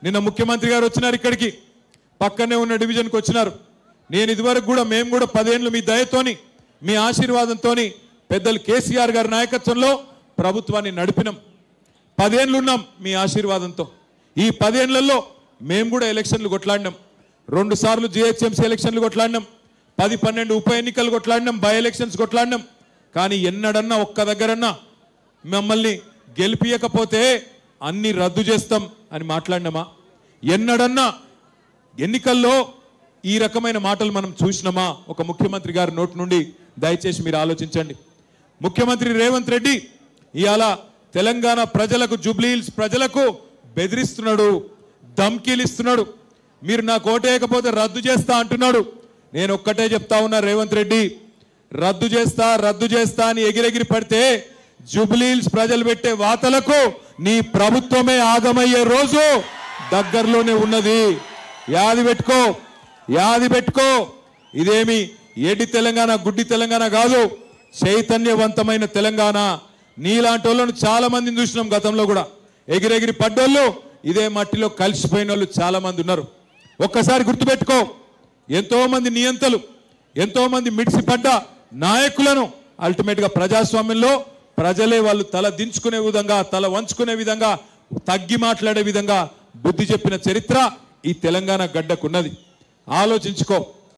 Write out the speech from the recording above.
నిన్న ముఖ్యమంత్రి గారు వచ్చినారు ఇక్కడికి, పక్కనే ఉన్న డివిజన్కి వచ్చినారు. నేను ఇదివరకు కూడా మేము కూడా 10 ఏళ్ళు మీ దయతోని మీ ఆశీర్వాదంతోని పెద్దలు కేసీఆర్ గారి నాయకత్వంలో ప్రభుత్వాన్ని నడిపినాం. 10 ఏళ్ళు ఉన్నాం మీ ఆశీర్వాదంతో. ఈ 10 ఏళ్లలో మేము కూడా ఎలక్షన్లు కొట్లాడినాం. 2 సార్లు జిహెచ్ఎంసీ ఎలక్షన్లు కొట్లాడినాం, 10-12 ఉప ఎన్నికలు కొట్లాడినాం, బై ఎలక్షన్స్ కొట్లాడినాం. కానీ ఎన్నడన్నా ఒక్క దగ్గరన్నా మమ్మల్ని గెలిపియకపోతే అన్ని రద్దు చేస్తాం అని మాట్లాడినామా? ఎన్నడన్నా ఎన్నికల్లో ఈ రకమైన మాటలు మనం చూసినామా ఒక ముఖ్యమంత్రి గారి నోటి నుండి? దయచేసి మీరు ఆలోచించండి. ముఖ్యమంత్రి రేవంత్ రెడ్డి ఇవాళ తెలంగాణ ప్రజలకు, జూబ్లీహిల్స్ ప్రజలకు బెదిరిస్తున్నాడు, ధమ్కీలు ఇస్తున్నాడు. మీరు నాకు ఓటేయకపోతే రద్దు చేస్తా అంటున్నాడు. నేను ఒక్కటే చెప్తా ఉన్నా, రేవంత్ రెడ్డి రద్దు చేస్తా అని ఎగిరెగిరి పడితే జూబ్లీహిల్స్ ప్రజలు పెట్టే వాతలకు నీ ప్రభుత్వమే ఆగమయ్యే రోజు దగ్గరలోనే ఉన్నది. యాది పెట్టుకో. ఇదేమి ఏడి తెలంగాణ, గుడ్డి తెలంగాణ కాదు, చైతన్యవంతమైన తెలంగాణ. నీలాంటి వాళ్ళను చాలా మందిని చూసినాం గతంలో కూడా. ఎగిరెగిరి పడ్డోళ్ళు, ఇదే మట్టిలో కలిసిపోయిన వాళ్ళు చాలా మంది ఉన్నారు. ఒక్కసారి గుర్తుపెట్టుకో, ఎంతో మంది నియంతలు, ఎంతో మంది మిడిసిపడ్డ నాయకులను అల్టిమేట్గా ప్రజాస్వామ్యంలో ప్రజలే వాళ్ళు తల దించుకునే విధంగా, తల వంచుకునే విధంగా, తగ్గి మాట్లాడే విధంగా బుద్ధి చెప్పిన చరిత్ర ఈ తెలంగాణ గడ్డకున్నది. ఆలోచించుకో.